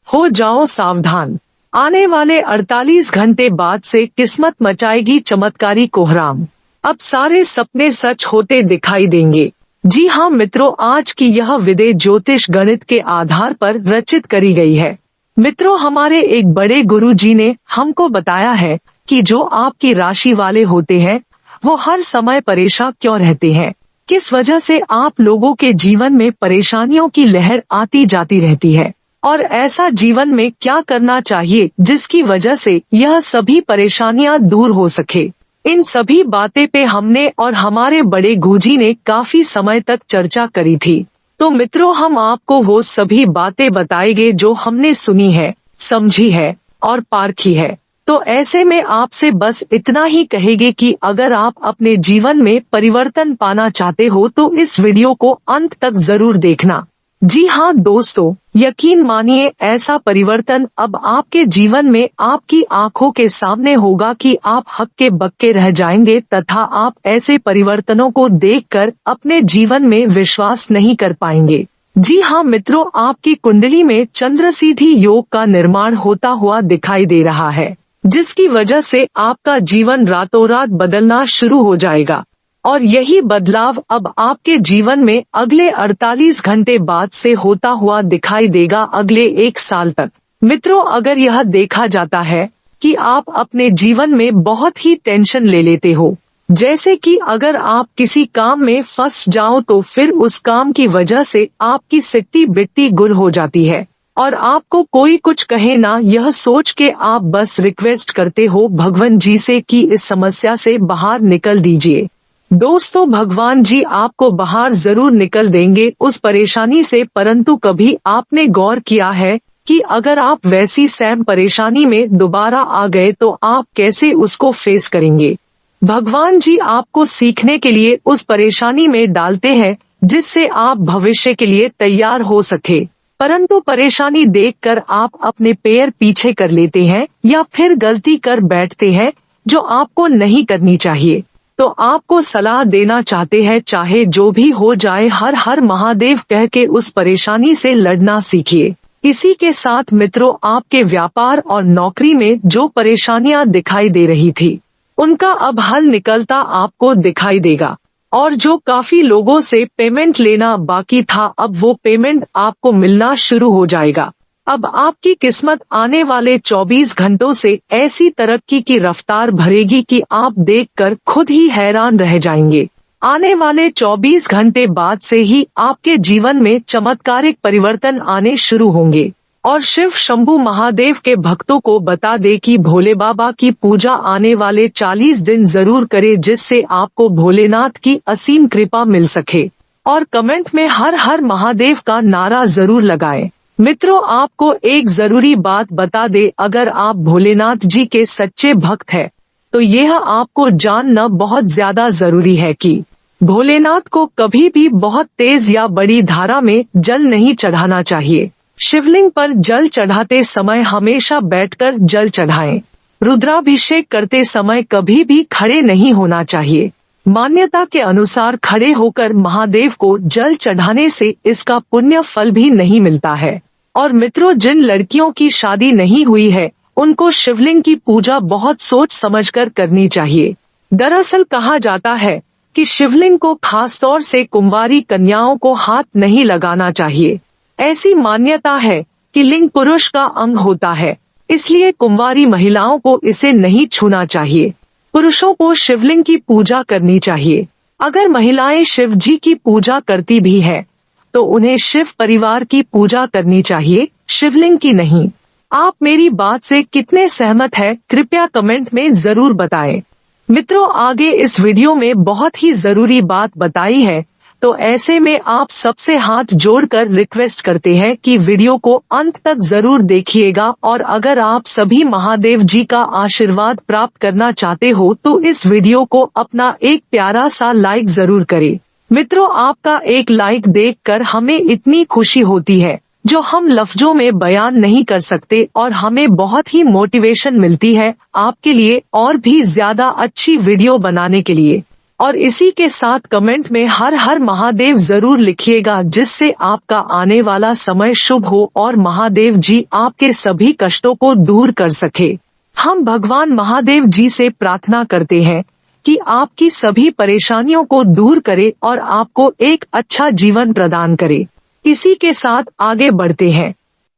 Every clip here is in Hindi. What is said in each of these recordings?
हो जाओ सावधान, आने वाले 48 घंटे बाद से किस्मत मचाएगी चमत्कारी कोहराम। अब सारे सपने सच होते दिखाई देंगे। जी हाँ मित्रों, आज की यह विधि ज्योतिष गणित के आधार पर रचित करी गई है। मित्रों, हमारे एक बड़े गुरु जी ने हमको बताया है कि जो आपकी राशि वाले होते हैं वो हर समय परेशान क्यों रहते हैं, किस वजह से आप लोगों के जीवन में परेशानियों की लहर आती जाती रहती है, और ऐसा जीवन में क्या करना चाहिए जिसकी वजह से यह सभी परेशानियां दूर हो सके। इन सभी बातें पे हमने और हमारे बड़े गुरुजी ने काफी समय तक चर्चा करी थी। तो मित्रों, हम आपको वो सभी बातें बताएंगे जो हमने सुनी है, समझी है और पारखी है। तो ऐसे में आपसे बस इतना ही कहेंगे कि अगर आप अपने जीवन में परिवर्तन पाना चाहते हो तो इस वीडियो को अंत तक जरूर देखना। जी हाँ दोस्तों, यकीन मानिए ऐसा परिवर्तन अब आपके जीवन में आपकी आंखों के सामने होगा कि आप हक्के बक्के रह जाएंगे तथा आप ऐसे परिवर्तनों को देखकर अपने जीवन में विश्वास नहीं कर पाएंगे। जी हाँ मित्रों, आपकी कुंडली में चंद्र सीधी योग का निर्माण होता हुआ दिखाई दे रहा है, जिसकी वजह से आपका जीवन रातों रात बदलना शुरू हो जाएगा। और यही बदलाव अब आपके जीवन में अगले 48 घंटे बाद से होता हुआ दिखाई देगा अगले 1 साल तक। मित्रों, अगर यह देखा जाता है कि आप अपने जीवन में बहुत ही टेंशन ले लेते हो, जैसे कि अगर आप किसी काम में फंस जाओ तो फिर उस काम की वजह से आपकी सिट्टी बिट्टी गुल हो जाती है और आपको कोई कुछ कहे ना, यह सोच के आप बस रिक्वेस्ट करते हो भगवान जी से कि इस समस्या से बाहर निकल दीजिए। दोस्तों, भगवान जी आपको बाहर जरूर निकल देंगे उस परेशानी से, परंतु कभी आपने गौर किया है कि अगर आप वैसी सेम परेशानी में दोबारा आ गए तो आप कैसे उसको फेस करेंगे। भगवान जी आपको सीखने के लिए उस परेशानी में डालते हैं जिससे आप भविष्य के लिए तैयार हो सके, परंतु परेशानी देखकर आप अपने पैर पीछे कर लेते हैं या फिर गलती कर बैठते हैं जो आपको नहीं करनी चाहिए। तो आपको सलाह देना चाहते हैं, चाहे जो भी हो जाए हर हर महादेव कह के उस परेशानी से लड़ना सीखिए। इसी के साथ मित्रों, आपके व्यापार और नौकरी में जो परेशानियां दिखाई दे रही थी उनका अब हल निकलता आपको दिखाई देगा, और जो काफी लोगों से पेमेंट लेना बाकी था अब वो पेमेंट आपको मिलना शुरू हो जाएगा। अब आपकी किस्मत आने वाले 24 घंटों से ऐसी तरक्की की रफ्तार भरेगी कि आप देखकर खुद ही हैरान रह जाएंगे। आने वाले 24 घंटे बाद से ही आपके जीवन में चमत्कारिक परिवर्तन आने शुरू होंगे। और शिव शंभू महादेव के भक्तों को बता दे कि भोले बाबा की पूजा आने वाले 40 दिन जरूर करे, जिससे आपको भोलेनाथ की असीम कृपा मिल सके। और कमेंट में हर हर महादेव का नारा जरूर लगाएं। मित्रों, आपको एक जरूरी बात बता दे, अगर आप भोलेनाथ जी के सच्चे भक्त हैं तो यह आपको जानना बहुत ज्यादा जरूरी है कि भोलेनाथ को कभी भी बहुत तेज या बड़ी धारा में जल नहीं चढ़ाना चाहिए। शिवलिंग पर जल चढ़ाते समय हमेशा बैठकर जल चढ़ाएं। रुद्राभिषेक करते समय कभी भी खड़े नहीं होना चाहिए। मान्यता के अनुसार खड़े होकर महादेव को जल चढ़ाने से इसका पुण्य फल भी नहीं मिलता है। और मित्रों, जिन लड़कियों की शादी नहीं हुई है उनको शिवलिंग की पूजा बहुत सोच समझकर करनी चाहिए। दरअसल कहा जाता है कि शिवलिंग को खासतौर से कुंवारी कन्याओं को हाथ नहीं लगाना चाहिए। ऐसी मान्यता है कि लिंग पुरुष का अंग होता है, इसलिए कुंवारी महिलाओं को इसे नहीं छूना चाहिए। पुरुषों को शिवलिंग की पूजा करनी चाहिए। अगर महिलाएं शिव जी की पूजा करती भी हैं, तो उन्हें शिव परिवार की पूजा करनी चाहिए, शिवलिंग की नहीं। आप मेरी बात से कितने सहमत हैं, कृपया कमेंट में जरूर बताएं। मित्रों, आगे इस वीडियो में बहुत ही जरूरी बात बताई है, तो ऐसे में आप सबसे हाथ जोड़कर रिक्वेस्ट करते हैं कि वीडियो को अंत तक जरूर देखिएगा। और अगर आप सभी महादेव जी का आशीर्वाद प्राप्त करना चाहते हो तो इस वीडियो को अपना एक प्यारा सा लाइक जरूर करें। मित्रों, आपका एक लाइक देखकर हमें इतनी खुशी होती है जो हम लफ्जों में बयान नहीं कर सकते, और हमें बहुत ही मोटिवेशन मिलती है आपके लिए और भी ज्यादा अच्छी वीडियो बनाने के लिए। और इसी के साथ कमेंट में हर हर महादेव जरूर लिखिएगा, जिससे आपका आने वाला समय शुभ हो और महादेव जी आपके सभी कष्टों को दूर कर सके। हम भगवान महादेव जी से प्रार्थना करते हैं कि आपकी सभी परेशानियों को दूर करे और आपको एक अच्छा जीवन प्रदान करे। इसी के साथ आगे बढ़ते हैं।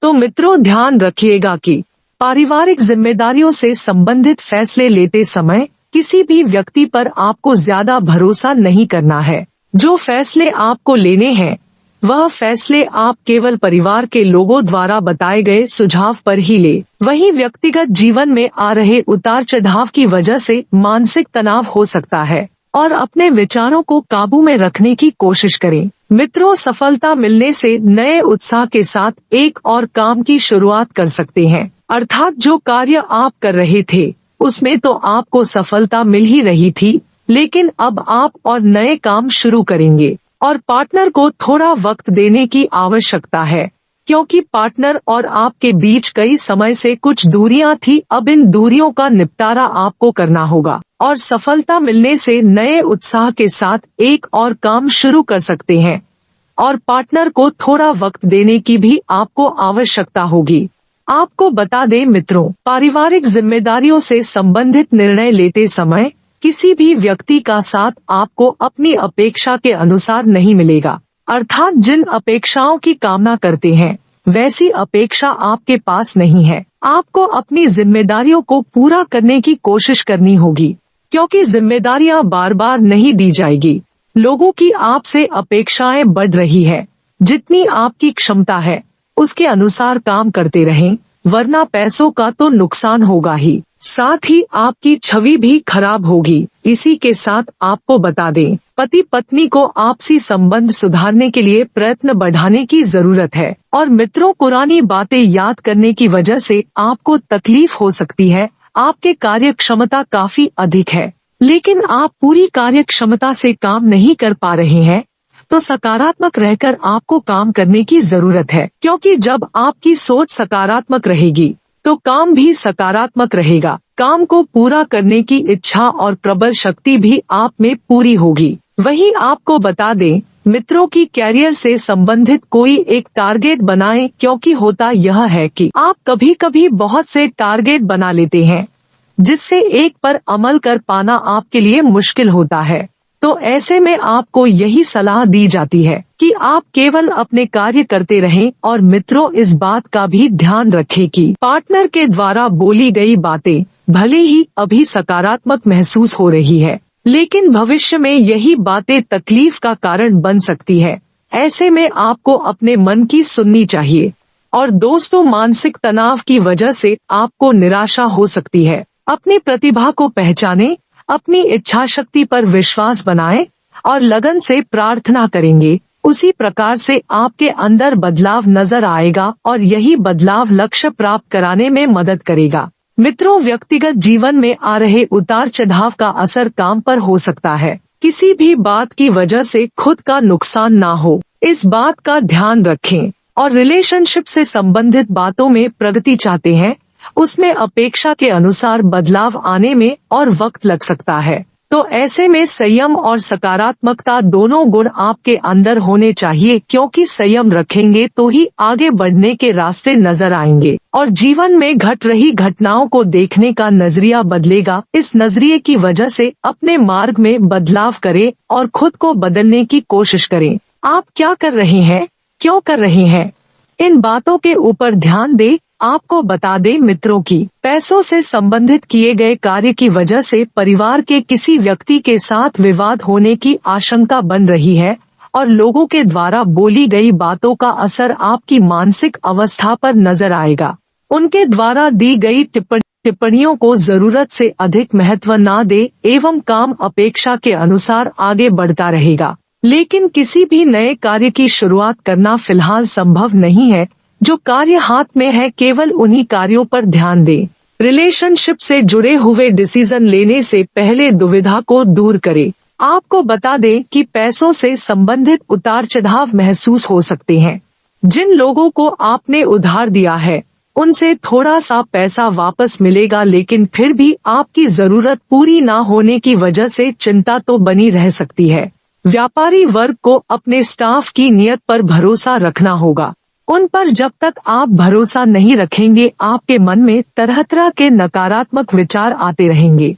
तो मित्रों, ध्यान रखिएगा कि पारिवारिक जिम्मेदारियों से संबंधित फैसले लेते समय किसी भी व्यक्ति पर आपको ज्यादा भरोसा नहीं करना है। जो फैसले आपको लेने हैं वह फैसले आप केवल परिवार के लोगों द्वारा बताए गए सुझाव पर ही ले। वहीं व्यक्तिगत जीवन में आ रहे उतार चढ़ाव की वजह से मानसिक तनाव हो सकता है और अपने विचारों को काबू में रखने की कोशिश करें। मित्रों, सफलता मिलने से नए उत्साह के साथ एक और काम की शुरुआत कर सकते हैं। अर्थात जो कार्य आप कर रहे थे उसमें तो आपको सफलता मिल ही रही थी, लेकिन अब आप और नए काम शुरू करेंगे और पार्टनर को थोड़ा वक्त देने की आवश्यकता है, क्योंकि पार्टनर और आपके बीच कई समय से कुछ दूरियां थी। अब इन दूरियों का निपटारा आपको करना होगा और सफलता मिलने से नए उत्साह के साथ एक और काम शुरू कर सकते हैं और पार्टनर को थोड़ा वक्त देने की भी आपको आवश्यकता होगी। आपको बता दें मित्रों, पारिवारिक जिम्मेदारियों से संबंधित निर्णय लेते समय किसी भी व्यक्ति का साथ आपको अपनी अपेक्षा के अनुसार नहीं मिलेगा। अर्थात जिन अपेक्षाओं की कामना करते हैं वैसी अपेक्षा आपके पास नहीं है। आपको अपनी जिम्मेदारियों को पूरा करने की कोशिश करनी होगी, क्योंकि जिम्मेदारियां बार बार नहीं दी जाएगी। लोगों की आपसे अपेक्षाएं बढ़ रही है। जितनी आपकी क्षमता है उसके अनुसार काम करते रहें, वरना पैसों का तो नुकसान होगा ही, साथ ही आपकी छवि भी खराब होगी। इसी के साथ आपको बता दें, पति पत्नी को आपसी संबंध सुधारने के लिए प्रयत्न बढ़ाने की जरूरत है। और मित्रों, पुरानी बातें याद करने की वजह से आपको तकलीफ हो सकती है। आपके कार्य क्षमता काफी अधिक है, लेकिन आप पूरी कार्य क्षमता से काम नहीं कर पा रहे हैं, तो सकारात्मक रहकर आपको काम करने की जरूरत है, क्योंकि जब आपकी सोच सकारात्मक रहेगी तो काम भी सकारात्मक रहेगा। काम को पूरा करने की इच्छा और प्रबल शक्ति भी आप में पूरी होगी। वहीं आपको बता दें मित्रों की कैरियर से संबंधित कोई एक टारगेट बनाएं, क्योंकि होता यह है कि आप कभी कभी बहुत से टारगेट बना लेते हैं जिससे एक पर अमल कर पाना आपके लिए मुश्किल होता है। तो ऐसे में आपको यही सलाह दी जाती है कि आप केवल अपने कार्य करते रहें। और मित्रों, इस बात का भी ध्यान रखें कि पार्टनर के द्वारा बोली गई बातें भले ही अभी सकारात्मक महसूस हो रही है, लेकिन भविष्य में यही बातें तकलीफ का कारण बन सकती है। ऐसे में आपको अपने मन की सुननी चाहिए। और दोस्तों, मानसिक तनाव की वजह से आपको निराशा हो सकती है। अपनी प्रतिभा को पहचानें, अपनी इच्छा शक्ति पर विश्वास बनाएं और लगन से प्रार्थना करेंगे। उसी प्रकार से आपके अंदर बदलाव नजर आएगा और यही बदलाव लक्ष्य प्राप्त कराने में मदद करेगा। मित्रों, व्यक्तिगत जीवन में आ रहे उतार चढ़ाव का असर काम पर हो सकता है। किसी भी बात की वजह से खुद का नुकसान ना हो, इस बात का ध्यान रखें। और रिलेशनशिप से संबंधित बातों में प्रगति चाहते हैं, उसमें अपेक्षा के अनुसार बदलाव आने में और वक्त लग सकता है। तो ऐसे में संयम और सकारात्मकता दोनों गुण आपके अंदर होने चाहिए, क्योंकि संयम रखेंगे तो ही आगे बढ़ने के रास्ते नजर आएंगे और जीवन में घट रही घटनाओं को देखने का नजरिया बदलेगा। इस नजरिए की वजह से अपने मार्ग में बदलाव करें और खुद को बदलने की कोशिश करें। आप क्या कर रहे हैं, क्यों कर रहे हैं, इन बातों के ऊपर ध्यान दें। आपको बता दें मित्रों की पैसों से संबंधित किए गए कार्य की वजह से परिवार के किसी व्यक्ति के साथ विवाद होने की आशंका बन रही है और लोगों के द्वारा बोली गई बातों का असर आपकी मानसिक अवस्था पर नजर आएगा। उनके द्वारा दी गई टिप्पणियों को जरूरत से अधिक महत्व ना दे एवं काम अपेक्षा के अनुसार आगे बढ़ता रहेगा। लेकिन किसी भी नए कार्य की शुरुआत करना फिलहाल संभव नहीं है। जो कार्य हाथ में है केवल उन्हीं कार्यों पर ध्यान दें। रिलेशनशिप से जुड़े हुए डिसीजन लेने से पहले दुविधा को दूर करें। आपको बता दें कि पैसों से संबंधित उतार चढ़ाव महसूस हो सकते हैं। जिन लोगों को आपने उधार दिया है उनसे थोड़ा सा पैसा वापस मिलेगा, लेकिन फिर भी आपकी जरूरत पूरी ना होने की वजह से चिंता तो बनी रह सकती है। व्यापारी वर्ग को अपने स्टाफ की नीयत पर भरोसा रखना होगा। उन पर जब तक आप भरोसा नहीं रखेंगे, आपके मन में तरह तरह के नकारात्मक विचार आते रहेंगे।